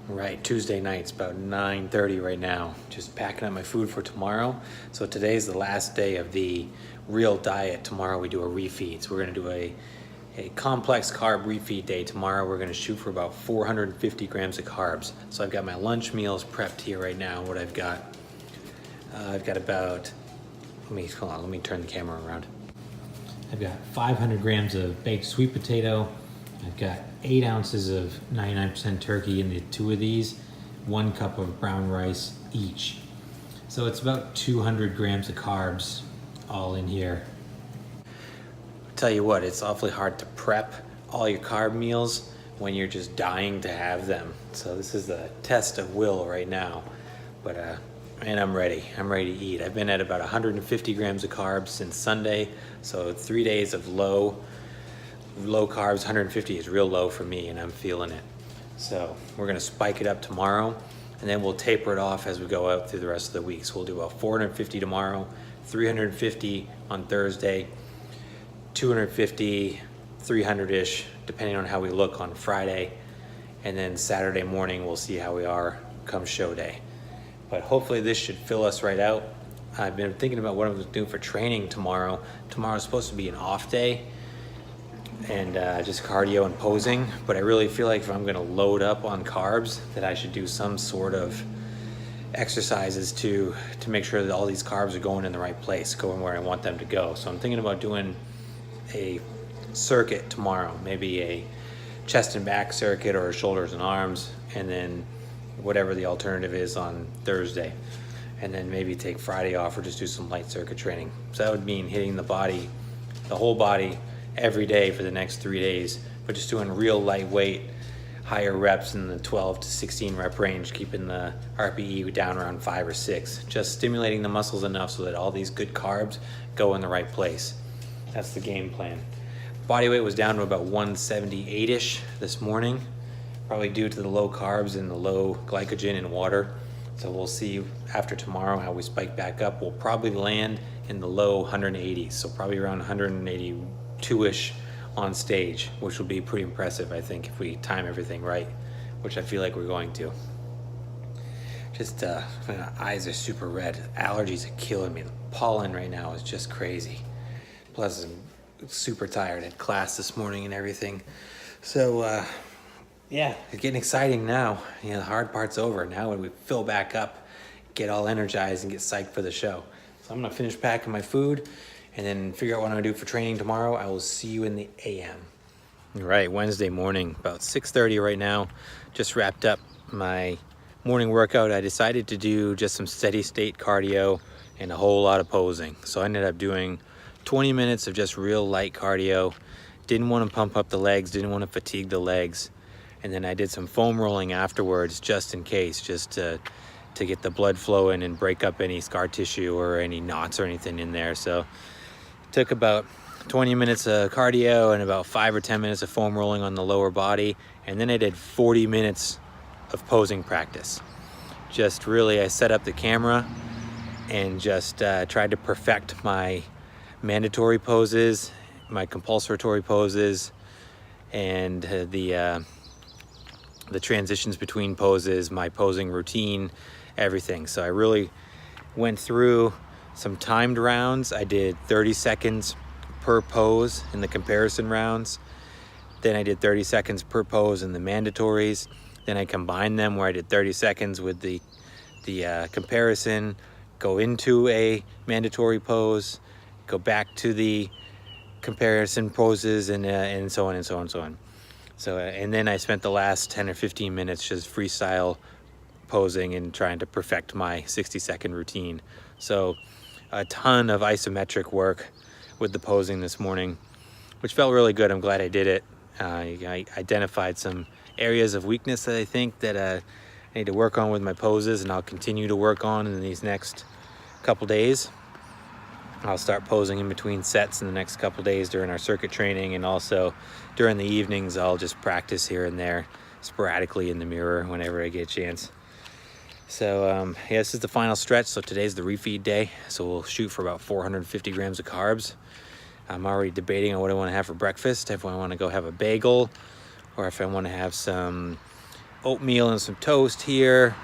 Right, Tuesday night, it's about 9:30 right now. Just packing up my food for tomorrow. So today's the last day of the real diet. Tomorrow we do a refeed. So we're gonna do a complex carb refeed day. Tomorrow we're gonna shoot for about 450 grams of carbs. So I've got my lunch meals prepped here right now. What I've got about, let me turn the camera around. I've got 500 grams of baked sweet potato. I've got 8 ounces of 99% turkey in the 2 of these, 1 cup of brown rice each. So it's about 200 grams of carbs all in here. I'll tell you what, it's awfully hard to prep all your carb meals when you're just dying to have them. So this is the test of will right now. But and I'm ready to eat. I've been at about 150 grams of carbs since Sunday. So 3 days of low carbs. 150 is real low for me and I'm feeling it. So we're gonna spike it up tomorrow and then we'll taper it off as we go out through the rest of the week. So we'll do about 450 tomorrow, 350 on Thursday, 250, 300-ish, depending on how we look on Friday. And then Saturday morning, we'll see how we are come show day. But hopefully this should fill us right out. I've been thinking about what I'm gonna do for training tomorrow. Tomorrow's supposed to be an off day and just cardio and posing, but I really feel like if I'm gonna load up on carbs that I should do some sort of exercises to make sure that all these carbs are going in the right place, going where I want them to go. So I'm thinking about doing a circuit tomorrow, maybe a chest and back circuit or shoulders and arms, and then whatever the alternative is on Thursday, and then maybe take Friday off or just do some light circuit training. So that would mean hitting the body, the whole body, every day for the next 3 days, but just doing real lightweight, higher reps in the 12 to 16 rep range, keeping the RPE down around 5 or 6, just stimulating the muscles enough so that all these good carbs go in the right place. That's the game plan. Body weight was down to about 178-ish this morning, probably due to the low carbs and the low glycogen and water. So we'll see after tomorrow how we spike back up. We'll probably land in the low 180s, so probably around 182-ish on stage, which will be pretty impressive, I think, if we time everything right, which I feel like we're going to. Just, my eyes are super red. Allergies are killing me. The pollen right now is just crazy. Plus, I'm super tired at class this morning and everything. So, yeah, it's getting exciting now. You know, the hard part's over. Now when we fill back up, get all energized and get psyched for the show. So I'm gonna finish packing my food and then figure out what I'm gonna do for training tomorrow. I will see you in the AM. All right, Wednesday morning, about 6:30 right now. Just wrapped up my morning workout. I decided to do just some steady state cardio and a whole lot of posing. So I ended up doing 20 minutes of just real light cardio. Didn't want to pump up the legs, didn't want to fatigue the legs. And then I did some foam rolling afterwards, just in case, just to get the blood flowing and break up any scar tissue or any knots or anything in there. So took about 20 minutes of cardio and about 5 or 10 minutes of foam rolling on the lower body. And then I did 40 minutes of posing practice. Just really, I set up the camera and just tried to perfect my mandatory poses, my compulsory poses, and the transitions between poses, my posing routine, everything. So I really went through some timed rounds. I did 30 seconds per pose in the comparison rounds. Then I did 30 seconds per pose in the mandatories. Then I combined them where I did 30 seconds with the comparison, go into a mandatory pose, go back to the comparison poses, and so on and so on and so on. So, and then I spent the last 10 or 15 minutes just freestyle posing and trying to perfect my 60-second routine. So a ton of isometric work with the posing this morning, which felt really good. I'm glad I did it. I identified some areas of weakness that I think that I need to work on with my poses, and I'll continue to work on in these next couple days. I'll start posing in between sets in the next couple days during our circuit training, and also during the evenings I'll just practice here and there sporadically in the mirror whenever I get a chance. So yeah, this is the final stretch. So today's the refeed day, so we'll shoot for about 450 grams of carbs. I'm already debating on what I want to have for breakfast, if I want to go have a bagel or if I want to have some oatmeal and some toast here.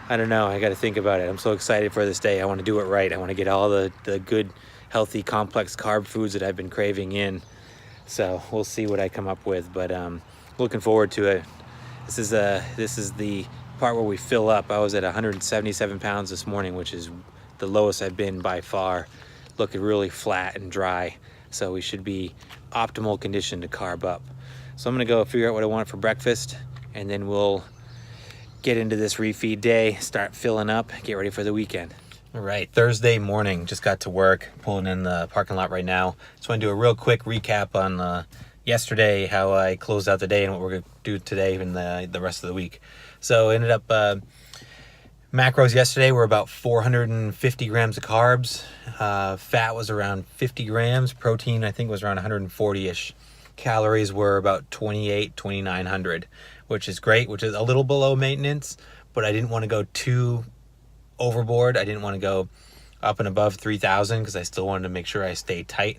I don't know, I got to think about it. I'm so excited for this day. I want to do it right. I want to get all the good, healthy, complex carb foods that I've been craving in. So we'll see what I come up with, but looking forward to it. This is the part where we fill up. I was at 177 pounds this morning, which is the lowest I've been by far. Looking really flat and dry. So we should be optimal condition to carb up. So I'm gonna go figure out what I want for breakfast, and then we'll get into this refeed day, start filling up, get ready for the weekend. All right, Thursday morning, just got to work, pulling in the parking lot right now. Just want to do a real quick recap on yesterday, how I closed out the day and what we're going to do today and the rest of the week. So ended up, macros yesterday were about 450 grams of carbs. Fat was around 50 grams. Protein, I think, was around 140-ish. Calories were about 2,900, which is great, which is a little below maintenance, but I didn't want to go too overboard. I didn't want to go up and above 3,000 because I still wanted to make sure I stayed tight.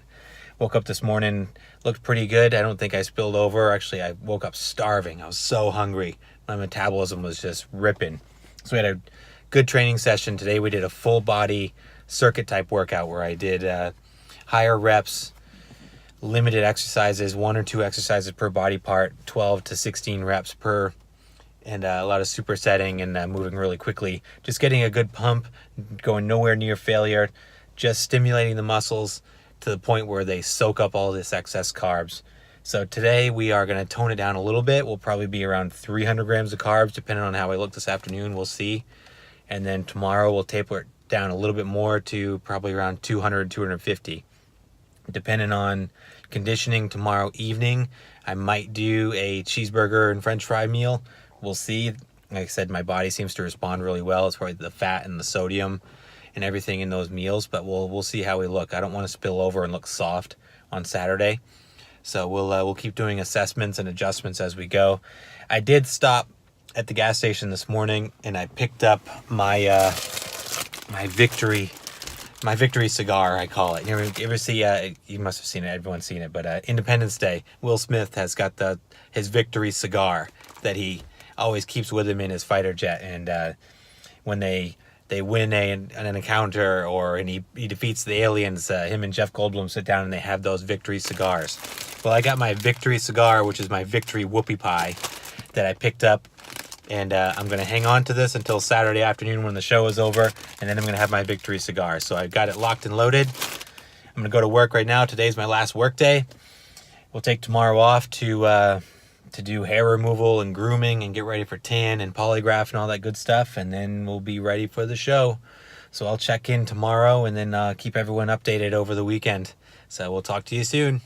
Woke up this morning, looked pretty good. I don't think I spilled over. Actually, I woke up starving. I was so hungry. My metabolism was just ripping. So we had a good training session today. We did a full body circuit type workout where I did higher reps, limited exercises, 1 or 2 exercises per body part, 12 to 16 reps per, and a lot of supersetting and moving really quickly. Just getting a good pump, going nowhere near failure, just stimulating the muscles to the point where they soak up all this excess carbs. So today we are going to tone it down a little bit. We'll probably be around 300 grams of carbs, depending on how I look this afternoon. We'll see. And then tomorrow we'll taper it down a little bit more to probably around 200, 250. Depending on conditioning tomorrow evening, I might do a cheeseburger and french fry meal. We'll see. Like I said, my body seems to respond really well. It's probably the fat and the sodium and everything in those meals, but we'll see how we look. I don't want to spill over and look soft on Saturday. So we'll keep doing assessments and adjustments as we go. I did stop at the gas station this morning and I picked up my my victory cigar, I call it. You ever see, you must have seen it, everyone's seen it, but Independence Day, Will Smith has got his victory cigar that he always keeps with him in his fighter jet. And when they win an encounter and he defeats the aliens, him and Jeff Goldblum sit down and they have those victory cigars. Well, I got my victory cigar, which is my victory whoopie pie that I picked up. And I'm going to hang on to this until Saturday afternoon when the show is over. And then I'm going to have my victory cigar. So I've got it locked and loaded. I'm going to go to work right now. Today's my last work day. We'll take tomorrow off to do hair removal and grooming and get ready for tan and polygraph and all that good stuff. And then we'll be ready for the show. So I'll check in tomorrow and then keep everyone updated over the weekend. So we'll talk to you soon.